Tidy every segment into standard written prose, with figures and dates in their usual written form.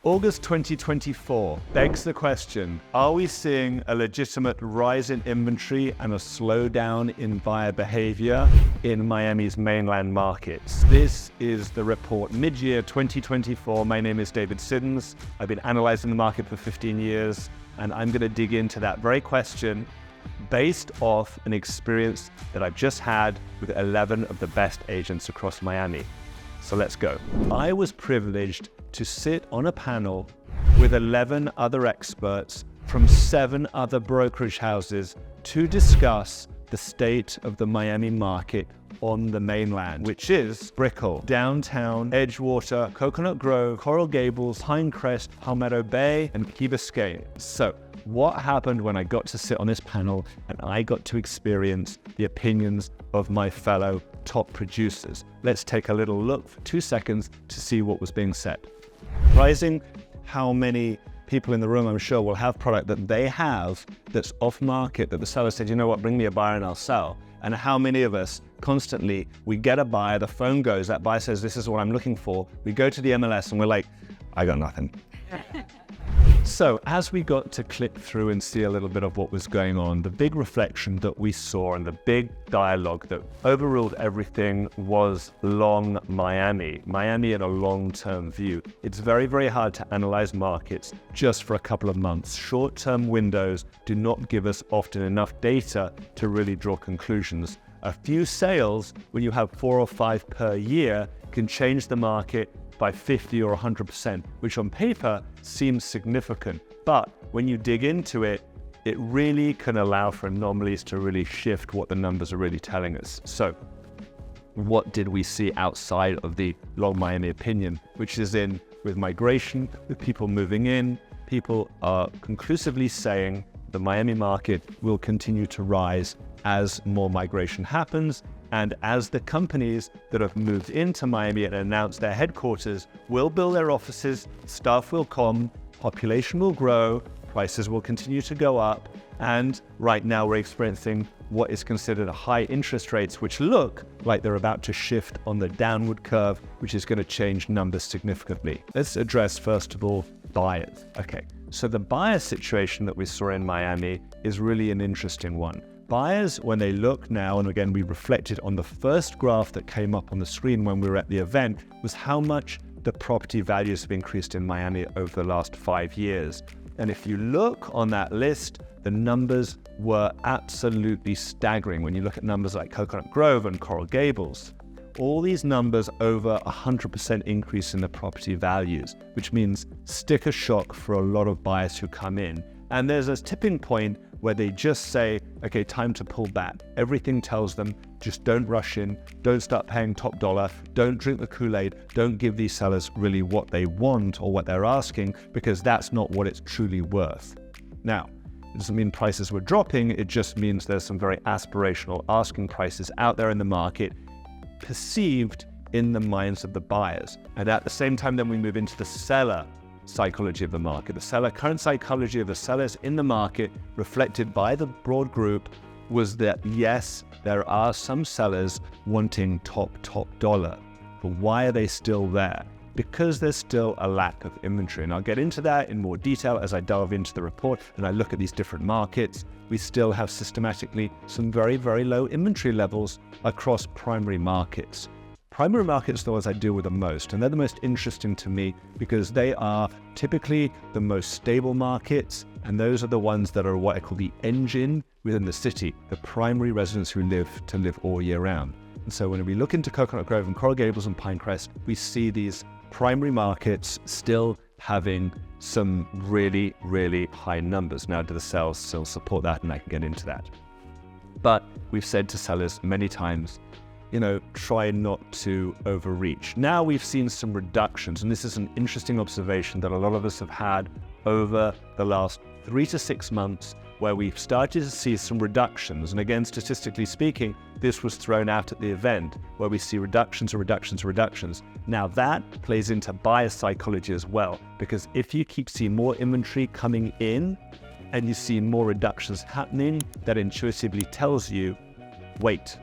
August 2024 begs the question, are we seeing a legitimate rise in inventory and a slowdown in buyer behavior in Miami's mainland markets? This is the report mid-year 2024. My name is David Siddons. I've been analyzing the market for 15 years, and I'm going to dig into that very question based off an experience that I've just had with 11 of the best agents across Miami. So let's go. I was privileged to sit on a panel with 11 other experts from 7 other brokerage houses to discuss the state of the Miami market on the mainland, which is Brickell, downtown, Edgewater, Coconut Grove, Coral Gables, Pinecrest, Palmetto Bay, and Key Biscayne. So what happened when I got to sit on this panel and I got to experience the opinions of my fellow top producers? Let's take a little look for 2 seconds to see what was being said. Surprising how many people in the room, I'm sure, will have product that they have that's off market, that the seller said, you know what, bring me a buyer and I'll sell. And how many of us constantly, we get a buyer, the phone goes, that buyer says, this is what I'm looking for. We go to the MLS and we're like, I got nothing. So as we got to click through and see a little bit of what was going on, the big reflection that we saw and the big dialogue that overruled everything was long Miami. Miami in a long-term view. It's very, very hard to analyze markets just for a couple of months. Short-term windows do not give us often enough data to really draw conclusions. A few sales, when you have 4 or 5 per year, can change the market by 50 or 100%, which on paper seems significant. But when you dig into it, it really can allow for anomalies to really shift what the numbers are really telling us. So what did we see outside of the long Miami opinion, which is in with migration, with people moving in? People are conclusively saying the Miami market will continue to rise as more migration happens, and as the companies that have moved into Miami and announced their headquarters will build their offices, staff will come, population will grow, prices will continue to go up, and right now we're experiencing what is considered high interest rates, which look like they're about to shift on the downward curve, which is going to change numbers significantly. Let's address, first of all, buyers. Okay, so the buyer situation that we saw in Miami is really an interesting one. Buyers, when they look now, and again, we reflected on the first graph that came up on the screen when we were at the event, was how much the property values have increased in Miami over the last 5 years. And if you look on that list, the numbers were absolutely staggering. When you look at numbers like Coconut Grove and Coral Gables, all these numbers over 100% increase in the property values, which means sticker shock for a lot of buyers who come in. And there's a tipping point where they just say, okay, time to pull back. Everything tells them, just don't rush in, don't start paying top dollar, don't drink the Kool-Aid, don't give these sellers really what they want or what they're asking, because that's not what it's truly worth. Now, it doesn't mean prices were dropping, it just means there's some very aspirational asking prices out there in the market, perceived in the minds of the buyers. And at the same time, then we move into the seller psychology of the market. The current psychology of the sellers in the market, reflected by the broad group, was that yes, there are some sellers wanting top dollar, but why are they still there? Because there's still a lack of inventory. And I'll get into that in more detail as I delve into the report and I look at these different markets. We still have systematically some very, very low inventory levels across primary markets. Primary markets are the ones I deal with the most, and they're the most interesting to me because they are typically the most stable markets, and those are the ones that are what I call the engine within the city, the primary residents who live all year round. And so when we look into Coconut Grove and Coral Gables and Pinecrest, we see these primary markets still having some really, really high numbers. Now, do the sales still support that? And I can get into that. But we've said to sellers many times, try not to overreach. Now we've seen some reductions, and this is an interesting observation that a lot of us have had over the last 3 to 6 months, where we've started to see some reductions. And again, statistically speaking, this was thrown out at the event, where we see reductions. Now that plays into buyer psychology as well, because if you keep seeing more inventory coming in and you see more reductions happening, that intuitively tells you, wait.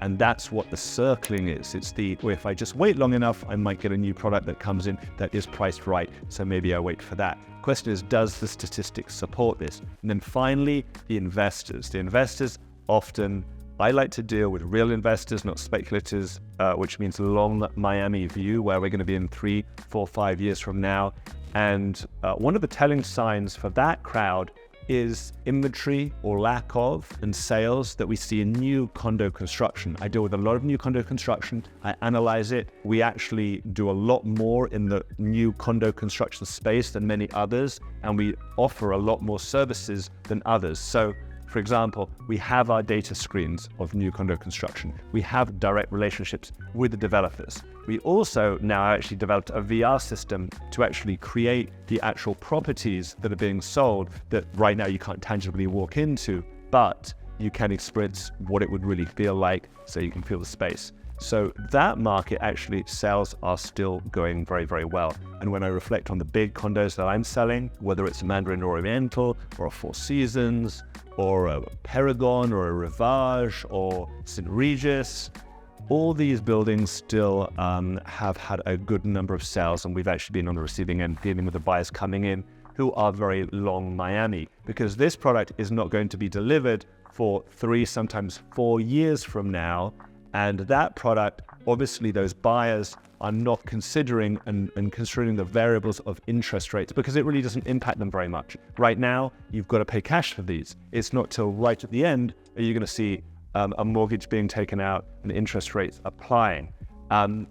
And that's what the circling is. It's if I just wait long enough, I might get a new product that comes in that is priced right. So maybe I wait for that. Question is, does the statistics support this? And then finally, the investors. The investors often, I like to deal with real investors, not speculators, which means long Miami view, where we're going to be in 3, 4, 5 years from now. And one of the telling signs for that crowd is inventory or lack of and sales that we see in new condo construction. I deal with a lot of new condo construction. I analyze it. We actually do a lot more in the new condo construction space than many others, and we offer a lot more services than others. So, for example, we have our data screens of new condo construction. We have direct relationships with the developers. We also now actually developed a VR system to actually create the actual properties that are being sold that right now you can't tangibly walk into, but you can experience what it would really feel like, so you can feel the space. So that market, actually, sales are still going very, very well. And when I reflect on the big condos that I'm selling, whether it's a Mandarin Oriental or a Four Seasons or a Paragon or a Rivage or St. Regis, all these buildings still have had a good number of sales, and we've actually been on the receiving end dealing with the buyers coming in who are very long Miami, because this product is not going to be delivered for 3, sometimes 4 years from now. And that product, obviously those buyers are not considering and considering the variables of interest rates, because it really doesn't impact them very much. Right now, you've got to pay cash for these. It's not till right at the end are you going to see a mortgage being taken out and interest rates applying.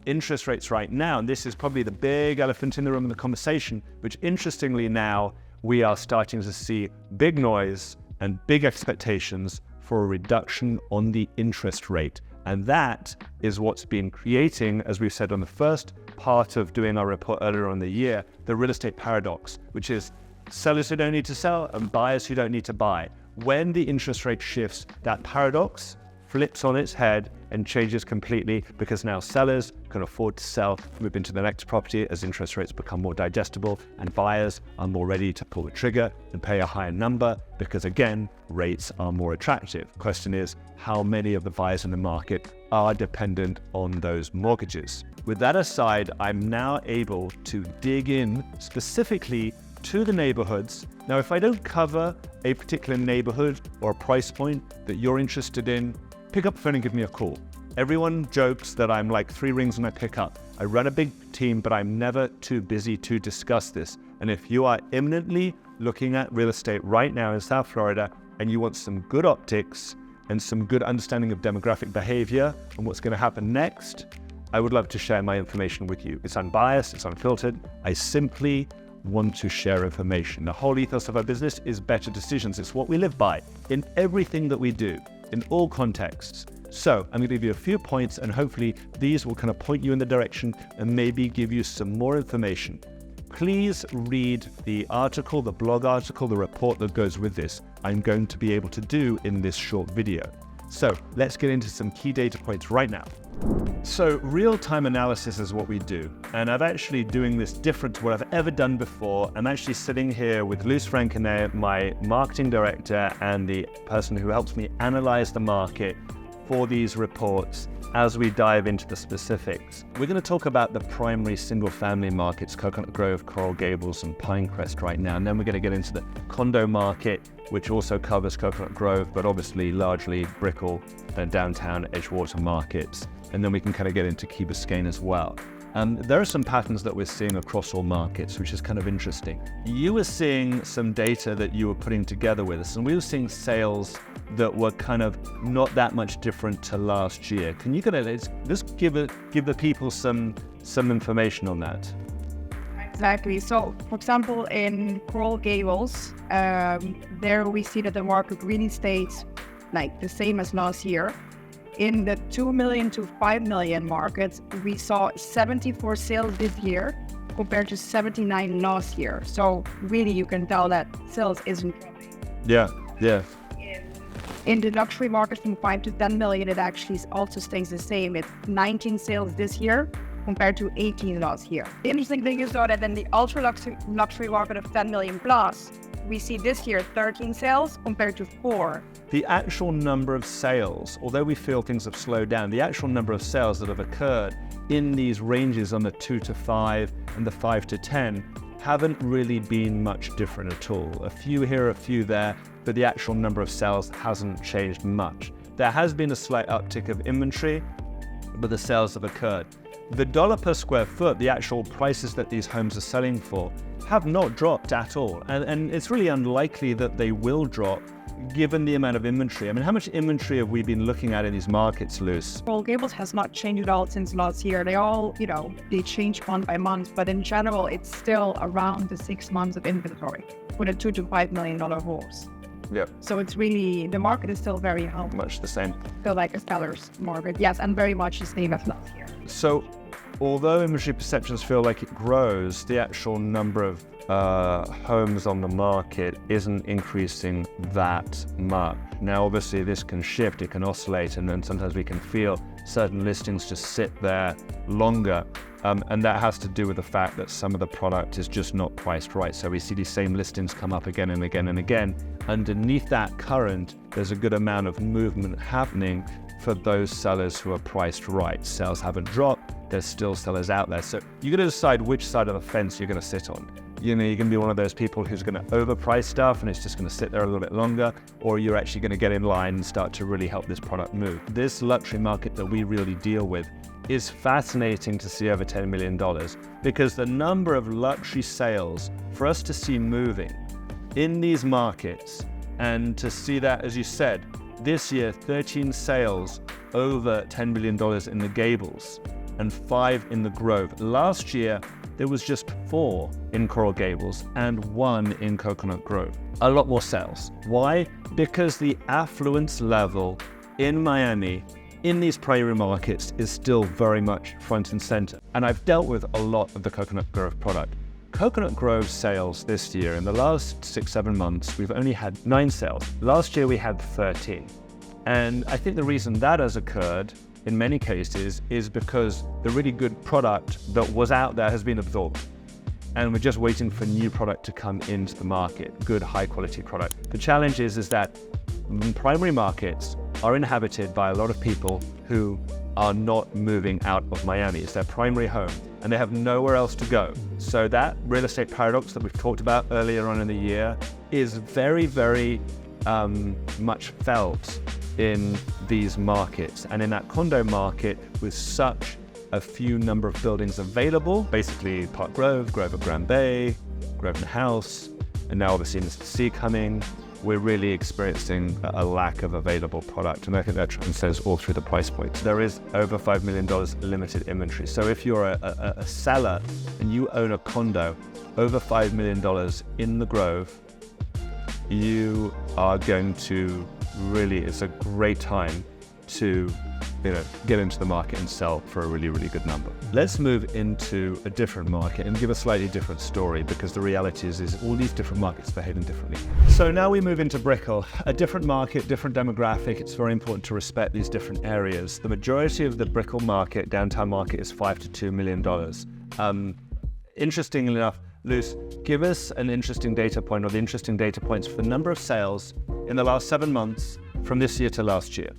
Interest rates right now, and this is probably the big elephant in the room in the conversation, which interestingly now we are starting to see big noise and big expectations for a reduction on the interest rate. And that is what's been creating, as we've said on the first part of doing our report earlier on the year, the real estate paradox, which is sellers who don't need to sell and buyers who don't need to buy. When the interest rate shifts, that paradox flips on its head and changes completely, because now sellers can afford to sell, move into the next property as interest rates become more digestible, and buyers are more ready to pull the trigger and pay a higher number because, again, rates are more attractive. Question is, how many of the buyers in the market are dependent on those mortgages? With that aside, I'm now able to dig in specifically to the neighborhoods. Now, if I don't cover a particular neighborhood or a price point that you're interested in, pick up the phone and give me a call. Everyone jokes that I'm like 3 rings when I pick up. I run a big team, but I'm never too busy to discuss this. And if you are imminently looking at real estate right now in South Florida and you want some good optics and some good understanding of demographic behavior and what's going to happen next, I would love to share my information with you. It's unbiased, it's unfiltered. I simply want to share information. The whole ethos of our business is better decisions. It's what we live by in everything that we do, in all contexts. So I'm going to give you a few points, and hopefully these will kind of point you in the direction and maybe give you some more information. Please read the article, the blog article, the report that goes with this. I'm going to be able to do in this short video. So let's get into some key data points right now. So real-time analysis is what we do, and I'm actually doing this different to what I've ever done before. I'm actually sitting here with Luz Franconet, my marketing director and the person who helps me analyze the market for these reports as we dive into the specifics. We're going to talk about the primary single-family markets, Coconut Grove, Coral Gables, and Pinecrest right now, and then we're going to get into the condo market, which also covers Coconut Grove, but obviously largely Brickell and downtown Edgewater markets. And then we can kind of get into Key Biscayne as well. There are some patterns that we're seeing across all markets, which is kind of interesting. You were seeing some data that you were putting together with us, and we were seeing sales that were kind of not that much different to last year. Can you just give the people some information on that? Exactly. So, for example, in Coral Gables, there we see that the market really stays like the same as last year. In the 2 million to 5 million market, we saw 74 sales this year compared to 79 last year. So really you can tell that sales isn't dropping. Yeah. In the luxury market from 5 to 10 million, it actually also stays the same. It's 19 sales this year compared to 18 last year. The interesting thing is though that in the ultra luxury market of 10 million plus, we see this year 13 sales compared to 4. The actual number of sales, although we feel things have slowed down, the actual number of sales that have occurred in these ranges on the 2 to 5 and the 5 to 10 haven't really been much different at all. A few here, a few there, but the actual number of sales hasn't changed much. There has been a slight uptick of inventory, but the sales have occurred. The dollar per square foot, the actual prices that these homes are selling for, have not dropped at all. And it's really unlikely that they will drop given the amount of inventory. I mean, how much inventory have we been looking at in these markets, Luce? Well, Gables has not changed at all since last year. They all, they change month by month, but in general, it's still around the 6 months of inventory with a $2 to $5 million homes. Yeah. So it's really, the market is still very healthy. Much the same. Still like a seller's market, yes, and very much the same as last year. So, although inventory perceptions feel like it grows, the actual number of homes on the market isn't increasing that much. Now, obviously, this can shift, it can oscillate, and then sometimes we can feel certain listings just sit there longer. And that has to do with the fact that some of the product is just not priced right. So we see these same listings come up again and again and again. Underneath that current, there's a good amount of movement happening for those sellers who are priced right. Sales haven't dropped, there's still sellers out there. So you're gonna decide which side of the fence you're gonna sit on. You're gonna be one of those people who's gonna overprice stuff and it's just gonna sit there a little bit longer, or you're actually gonna get in line and start to really help this product move. This luxury market that we really deal with is fascinating to see over $10 million, because the number of luxury sales for us to see moving in these markets, and to see that, as you said, this year 13 sales over $10 million in the Gables and 5 in the Grove. Last year there was just 4 in Coral Gables and 1 in Coconut Grove. A lot more sales. Why? Because the affluence level in Miami in these primary markets is still very much front and center. And I've dealt with a lot of the Coconut Grove product. Coconut Grove sales this year, in the last 6-7 months, we've only had 9 sales. Last year we had 13. And I think the reason that has occurred in many cases is because the really good product that was out there has been absorbed. And we're just waiting for new product to come into the market, good high quality product. The challenge is that primary markets are inhabited by a lot of people who are not moving out of Miami. It's their primary home and they have nowhere else to go. So that real estate paradox that we've talked about earlier on in the year is very, very much felt in these markets. And in that condo market, with such a few number of buildings available, basically Park Grove, Grove at Grand Bay, Grosvenor House, and now obviously Mr. C coming, we're really experiencing a lack of available product. And I think that transcends all through the price points. There is over $5 million limited inventory. So if you're a seller and you own a condo over $5 million in the Grove, you are going to really, it's a great time to get into the market and sell for a really, really good number. Let's move into a different market and give a slightly different story, because the reality is all these different markets behaving differently. So now we move into Brickell, a different market, different demographic. It's very important to respect these different areas. The majority of the Brickell market, downtown market, is $5 to $2 million. Interestingly enough, Luce, give us an interesting data point, or the interesting data points for the number of sales in the last 7 months from this year to last year.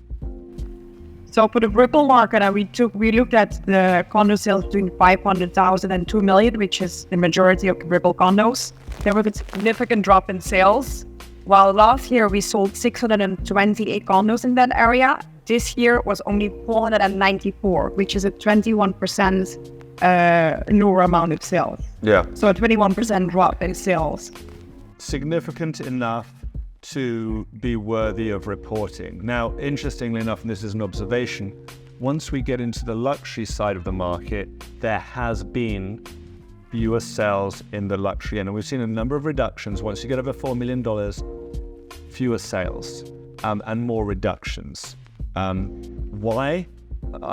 So for the Brickell market, we looked at the condo sales between 500,000 and 2 million, which is the majority of the Brickell condos. There was a significant drop in sales. While last year we sold 628 condos in that area, this year was only 494, which is a 21% lower amount of sales. Yeah. So a 21% drop in sales. Significant enough to be worthy of reporting. Now, interestingly enough, and this is an observation, once we get into the luxury side of the market, there has been fewer sales in the luxury end. And we've seen a number of reductions. Once you get over $4 million, fewer sales and more reductions. Why?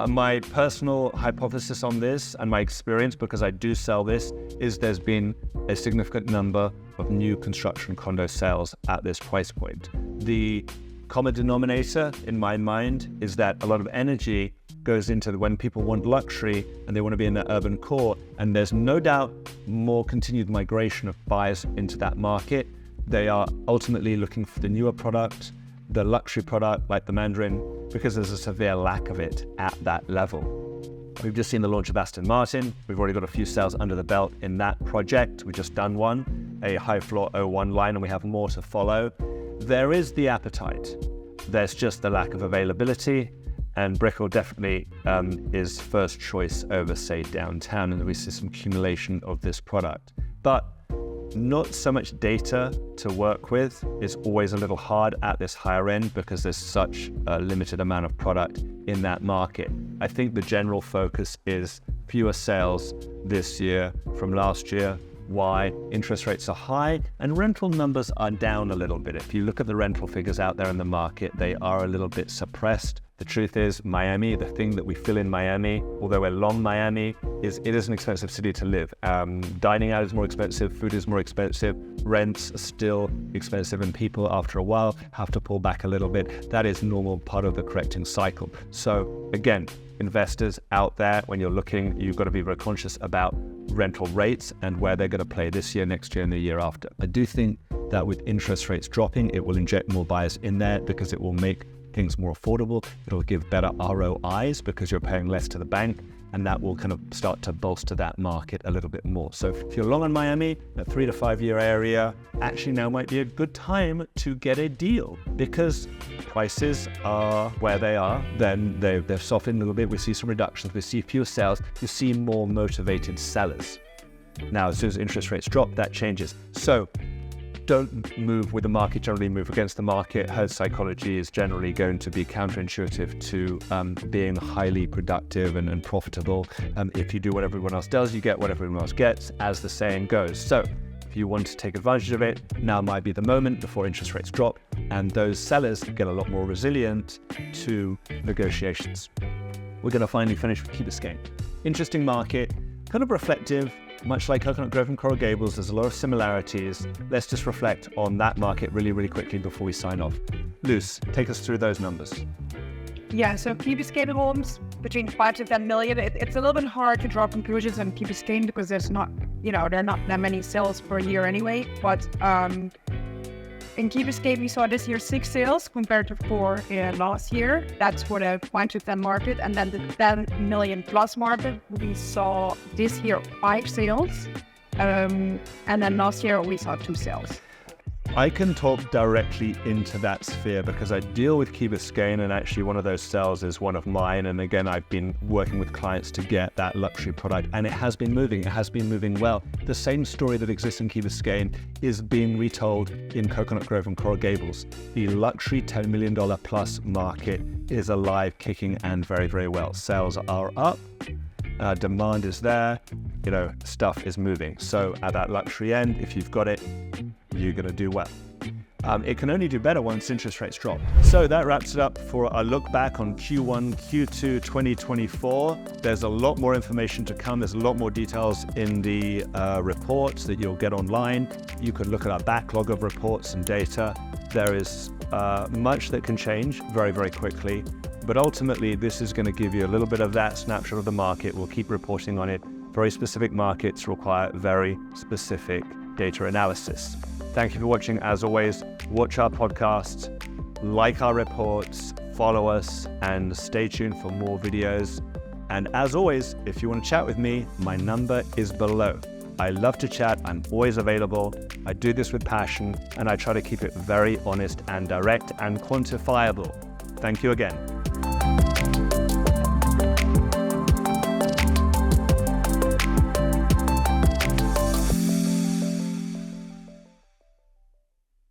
My personal hypothesis on this and my experience, because I do sell this, is there's been a significant number of new construction condo sales at this price point. The common denominator in my mind is that a lot of energy goes into when people want luxury and they want to be in the urban core. And there's no doubt more continued migration of buyers into that market. They are ultimately looking for the newer product, the luxury product like the Mandarin, because there's a severe lack of it at that level. We've just seen the launch of Aston Martin. We've already got a few sales under the belt in that project. We've just done one, a high floor 01 line, and we have more to follow. There is the appetite. There's just the lack of availability, and Brickell definitely is first choice over, say, downtown, and we see some accumulation of this product. But not so much data to work with. Is always a little hard at this higher end because there's such a limited amount of product in that market. I think the general focus is fewer sales this year from last year. Why? Interest rates are high and rental numbers are down a little bit. If you look at the rental figures out there in the market, they are a little bit suppressed. The truth is, Miami, the thing that we feel in Miami, although we're long Miami, is it is an expensive city to live. Dining out is more expensive, food is more expensive, rents are still expensive, and people after a while have to pull back a little bit. That is normal part of the correcting cycle. So again, investors out there, when you're looking, you've got to be very conscious about rental rates and where they're going to play this year, next year, and the year after. I do think that with interest rates dropping, it will inject more buyers in there because it will make things more affordable. It'll give better ROIs because you're paying less to the bank, and that will kind of start to bolster that market a little bit more. So if you're long on Miami, a 3 to 5 year area, actually now might be a good time to get a deal because prices are where they are. Then they've softened a little bit. We see some reductions. We see fewer sales. You see more motivated sellers. Now, as soon as interest rates drop, that changes. So don't move with the market, generally move against the market. Herd psychology is generally going to be counterintuitive to being highly productive and profitable. If you do what everyone else does, you get what everyone else gets, as the saying goes. So if you want to take advantage of it, now might be the moment before interest rates drop and those sellers get a lot more resilient to negotiations. We're going to finally finish with Key Biscayne. Interesting market, kind of reflective. Much like Coconut Grove and Coral Gables, there's a lot of similarities. Let's just reflect on that market really, really quickly before we sign off. Luce, take us through those numbers. Yeah, so Key Biscayne homes between 5 to 10 million. It's a little bit hard to draw conclusions on Key Biscayne because there's not, there are not that many sales per year anyway. But in Key Biscayne, we saw this year 6 sales compared to 4 last year. That's for the 5 to 10 market. And then the 10 million plus market, we saw this year 5 sales. And then last year we saw 2 sales. I can talk directly into that sphere because I deal with Key Biscayne, and actually one of those sales is one of mine. And again, I've been working with clients to get that luxury product, and it has been moving. It has been moving well. The same story that exists in Key Biscayne is being retold in Coconut Grove and Coral Gables. The luxury $10 million plus market is alive, kicking, and very, very well. Sales are up. Demand is there. Stuff is moving. So at that luxury end, if you've got it, you're going to do well. It can only do better once interest rates drop. So that wraps it up for a look back on Q1-Q2 2024. There's a lot more information to come. There's a lot more details in the reports that you'll get online. You could look at our backlog of reports and data. There is much that can change very, very quickly. But ultimately, this is going to give you a little bit of that snapshot of the market. We'll keep reporting on it. Very specific markets require very specific data analysis. Thank you for watching. As always, watch our podcasts, like our reports, follow us, and stay tuned for more videos. And as always, if you want to chat with me, my number is below. I love to chat. I'm always available. I do this with passion, and I try to keep it very honest and direct and quantifiable. Thank you again.